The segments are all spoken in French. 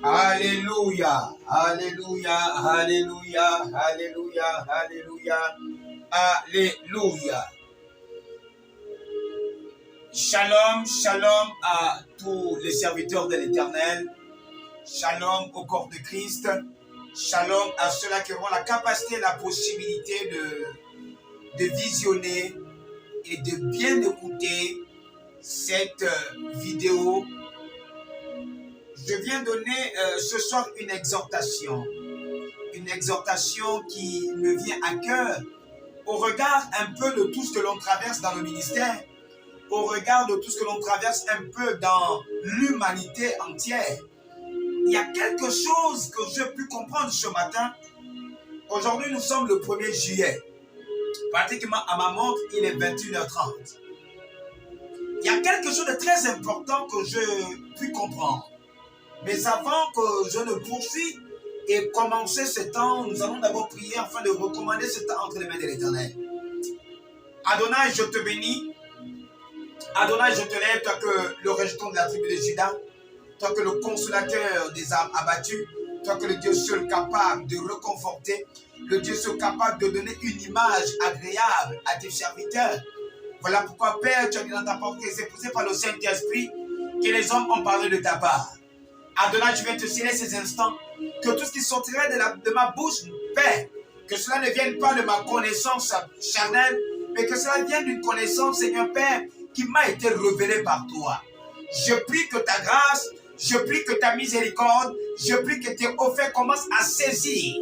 Alléluia, Alléluia, Alléluia, Alléluia, Alléluia, Alléluia. Shalom, shalom à tous les serviteurs de l'Éternel. Shalom au corps de Christ. Shalom à ceux-là qui auront la capacité et la possibilité de visionner et de bien écouter cette vidéo. Je viens donner ce soir une exhortation qui me vient à cœur au regard un peu de tout ce que l'on traverse dans le ministère, au regard de tout ce que l'on traverse un peu dans l'humanité entière. Il y a quelque chose que j'ai pu comprendre ce matin. Aujourd'hui, nous sommes le 1er juillet. Pratiquement à ma montre, il est 21h30. Il y a quelque chose de très important que j'ai pu comprendre. Mais avant que je ne poursuive et commencer ce temps, nous allons d'abord prier afin de recommander ce temps entre les mains de l'Éternel. Adonai, je te bénis. Adonai, je te lève, toi que le rejeton de la tribu de Juda, toi que le consolateur des âmes abattues, toi que le Dieu seul capable de reconforter, le Dieu seul capable de donner une image agréable à tes serviteurs. Voilà pourquoi, Père, tu as dit dans ta parole que c'est poussé par le Saint-Esprit que les hommes ont parlé de ta part. Adonai, je viens te sceller ces instants, que tout ce qui sortirait de ma bouche, Père, que cela ne vienne pas de ma connaissance charnelle, mais que cela vienne d'une connaissance, Seigneur Père, qui m'a été révélée par toi. Je prie que ta grâce, je prie que ta miséricorde, je prie que tes offerts commencent à saisir,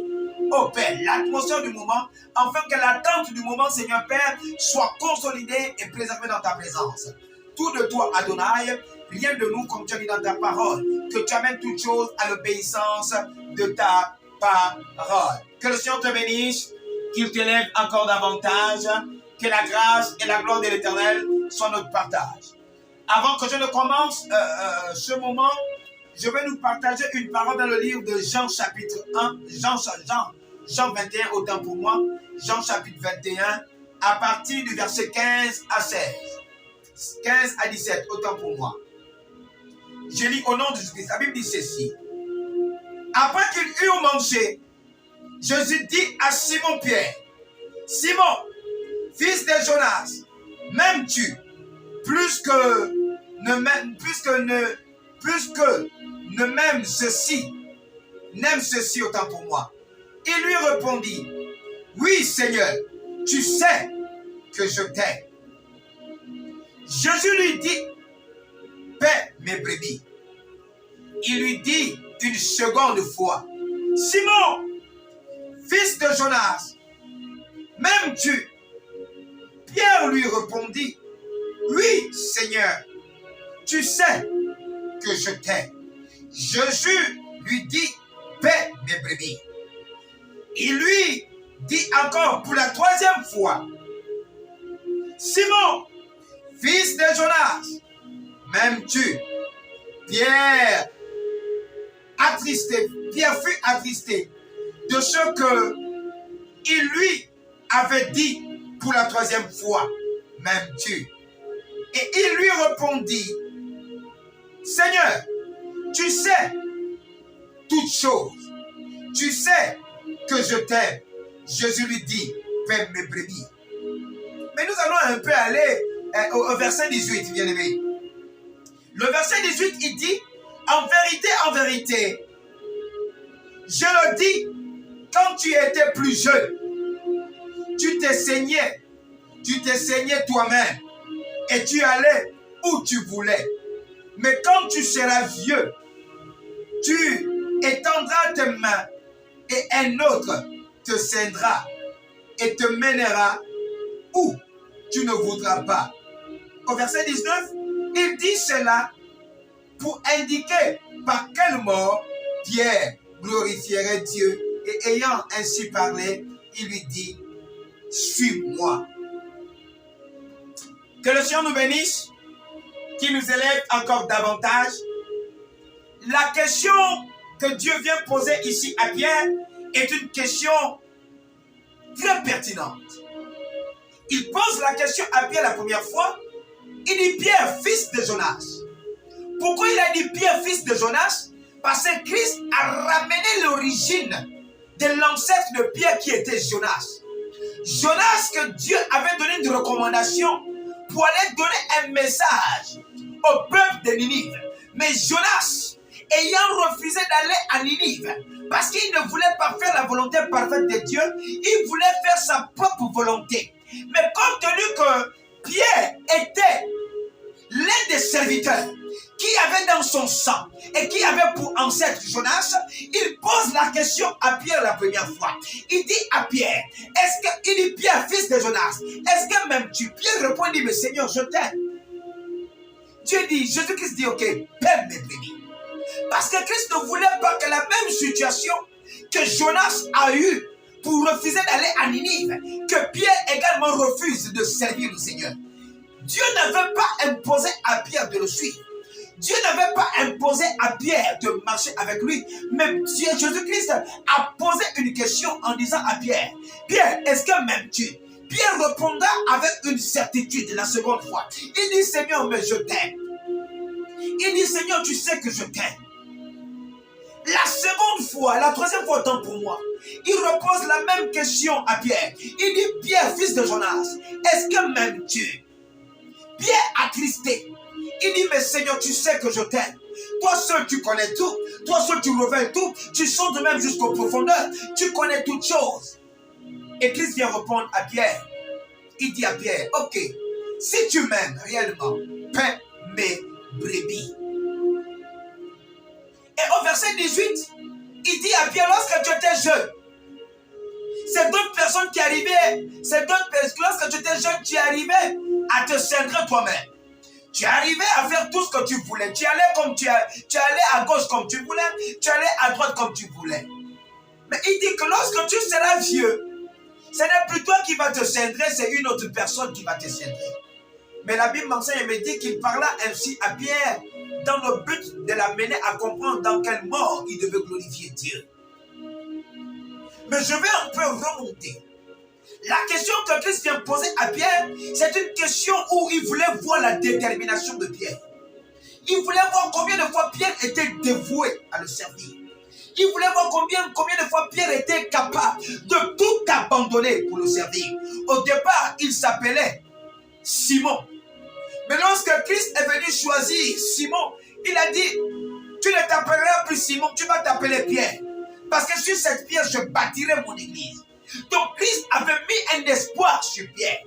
oh Père, l'atmosphère du moment, afin que l'attente du moment, Seigneur Père, soit consolidée et préservée dans ta présence. Tout de toi, Adonai, rien de nous, comme tu as dit dans ta parole, que tu amènes toutes choses à l'obéissance de ta parole. Que le Seigneur te bénisse, qu'il t'élève encore davantage, que la grâce et la gloire de l'Éternel soient notre partage. Avant que je ne commence ce moment, je vais nous partager une parole dans le livre de Jean chapitre 1, Jean 21, autant pour moi, Jean chapitre 21, à partir du verset 15 à 16. 15 à 17, autant pour moi. Je lis au nom de Jésus-Christ. La Bible dit ceci. Après qu'ils eurent mangé, Jésus dit à Simon-Pierre, Simon, fils de Jonas, m'aimes-tu plus que ne m'aime ceci, n'aime ceci autant pour moi. Il lui répondit, oui Seigneur, tu sais que je t'aime. Jésus lui dit, paie mes brebis. Il lui dit une seconde fois, Simon, fils de Jonas, m'aimes-tu? Pierre lui répondit, oui, Seigneur, tu sais que je t'aime. Jésus lui dit, paie mes brebis. Il lui dit encore pour la troisième fois, Simon, fils de Jonas, m'aimes-tu? Pierre fut attristé de ce que il lui avait dit pour la troisième fois, m'aimes-tu? Et il lui répondit, Seigneur, tu sais toutes choses, tu sais que je t'aime. Jésus lui dit, paie mes brebis. Mais nous allons un peu aller au verset 18, bien-aimé. Le verset 18, il dit, en vérité, je le dis, quand tu étais plus jeune, tu t'es saigné toi-même et tu allais où tu voulais. Mais quand tu seras vieux, tu étendras tes mains et un autre te ceindra et te mènera où tu ne voudras pas. Au verset 19, il dit cela pour indiquer par quelle mort Pierre glorifierait Dieu. Et ayant ainsi parlé, il lui dit, suis-moi. Que le Seigneur nous bénisse, qu'il nous élève encore davantage. La question que Dieu vient poser ici à Pierre est une question très pertinente. Il pose la question à Pierre la première fois. Il dit Pierre, fils de Jonas. Pourquoi il a dit Pierre, fils de Jonas? Parce que Christ a ramené l'origine de l'ancêtre de Pierre qui était Jonas. Jonas, que Dieu avait donné une recommandation pour aller donner un message au peuple de Ninive. Mais Jonas, ayant refusé d'aller à Ninive, parce qu'il ne voulait pas faire la volonté parfaite de Dieu, il voulait faire sa propre volonté. Mais compte tenu que Pierre était l'un des serviteurs qui avait dans son sang et qui avait pour ancêtre Jonas, il pose la question à Pierre la première fois. Il dit à Pierre, il dit Pierre, fils de Jonas, est-ce que même tu? Pierre répond, il dit, mais Seigneur, je t'aime. Dieu dit, Jésus-Christ dit, ok, paie mes brebis. Parce que Christ ne voulait pas que la même situation que Jonas a eue pour refuser d'aller à Ninive, que Pierre également refuse de servir le Seigneur. Dieu n'avait pas imposé à Pierre de le suivre. Dieu n'avait pas imposé à Pierre de marcher avec lui. Mais Jésus-Christ a posé une question en disant à Pierre, Pierre, est-ce que m'aimes-tu? Pierre répondra avec une certitude la seconde fois. Il dit, Seigneur, mais je t'aime. Il dit, Seigneur, tu sais que je t'aime. La seconde fois, la troisième fois, tant pour moi. Il repose la même question à Pierre. Il dit, Pierre, fils de Jonas, est-ce que m'aimes-tu? Pierre attristé. Il dit, mais Seigneur, tu sais que je t'aime. Toi seul, tu connais tout. Toi seul, tu révèles tout. Tu sondes même jusqu'aux profondeurs. Tu connais toutes choses. Et Christ vient répondre à Pierre. Il dit à Pierre, ok, si tu m'aimes réellement, paie mes brebis. Et au verset 18, il dit à Pierre, lorsque tu étais jeune, c'est d'autres personnes qui arrivaient, lorsque tu étais jeune, tu arrivais à te cendrer toi-même. Tu arrivais à faire tout ce que tu voulais. Tu allais à gauche comme tu voulais, tu allais à droite comme tu voulais. Mais il dit que lorsque tu seras vieux, ce n'est plus toi qui vas te cendrer, c'est une autre personne qui va te cendrer. Mais la Bible m'enseigne et me dit qu'il parla ainsi à Pierre dans le but de l'amener à comprendre dans quelle mort il devait glorifier Dieu. Mais je vais un peu remonter. La question que Christ vient poser à Pierre, c'est une question où il voulait voir la détermination de Pierre. Il voulait voir combien de fois Pierre était dévoué à le servir. Il voulait voir combien de fois Pierre était capable de tout abandonner pour le servir. Au départ, il s'appelait Simon. Mais lorsque Christ est venu choisir Simon, il a dit, tu ne t'appelleras plus Simon, tu vas t'appeler Pierre. Parce que sur cette pierre, je bâtirai mon église. Donc Christ avait mis un espoir sur Pierre.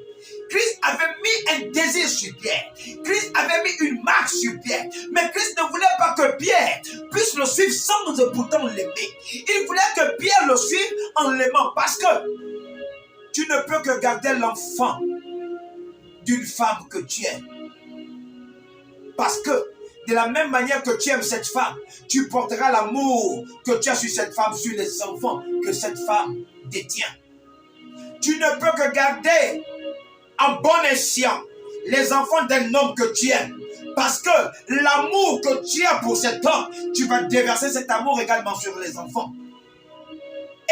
Christ avait mis un désir sur Pierre. Christ avait mis une marque sur Pierre. Mais Christ ne voulait pas que Pierre puisse le suivre sans pourtant l'aimer. Il voulait que Pierre le suive en l'aimant. Parce que tu ne peux que garder l'enfant d'une femme que tu aimes. Parce que de la même manière que tu aimes cette femme, tu porteras l'amour que tu as sur cette femme, sur les enfants que cette femme détient. Tu ne peux que garder en bon escient les enfants d'un homme que tu aimes. Parce que l'amour que tu as pour cet homme, tu vas déverser cet amour également sur les enfants.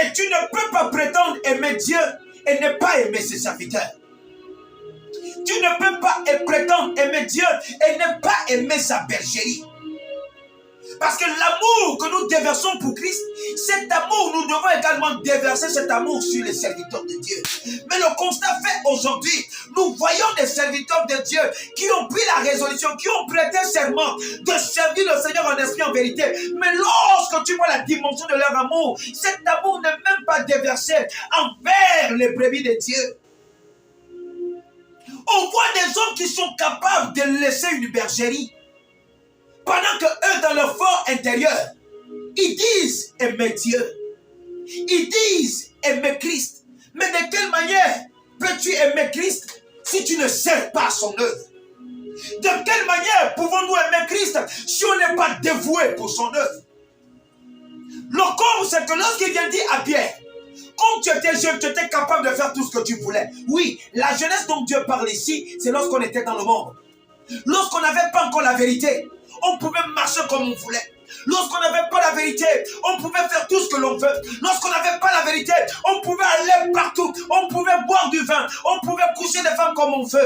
Et tu ne peux pas prétendre aimer Dieu et ne pas aimer ses serviteurs. Tu ne peux pas prétendre aimer Dieu et ne pas aimer sa bergerie. Parce que l'amour que nous déversons pour Christ, cet amour, nous devons également déverser cet amour sur les serviteurs de Dieu. Mais le constat fait aujourd'hui, nous voyons des serviteurs de Dieu qui ont pris la résolution, qui ont prêté serment de servir le Seigneur en esprit en vérité. Mais lorsque tu vois la dimension de leur amour, cet amour n'est même pas déversé envers les brebis de Dieu. On voit des hommes qui sont capables de laisser une bergerie. Pendant que eux, dans leur fort intérieur, ils disent aimer Dieu. Ils disent aimer Christ. Mais de quelle manière peux-tu aimer Christ si tu ne sers pas son œuvre? De quelle manière pouvons-nous aimer Christ si on n'est pas dévoué pour son œuvre? Le comble, c'est que lorsqu'il vient dire à Pierre, comme tu étais jeune, tu étais capable de faire tout ce que tu voulais. Oui, la jeunesse dont Dieu parle ici, c'est lorsqu'on était dans le monde. Lorsqu'on n'avait pas encore la vérité, on pouvait marcher comme on voulait. Lorsqu'on n'avait pas la vérité, on pouvait faire tout ce que l'on veut. Lorsqu'on n'avait pas la vérité, on pouvait aller partout. On pouvait boire du vin. On pouvait coucher des femmes comme on veut.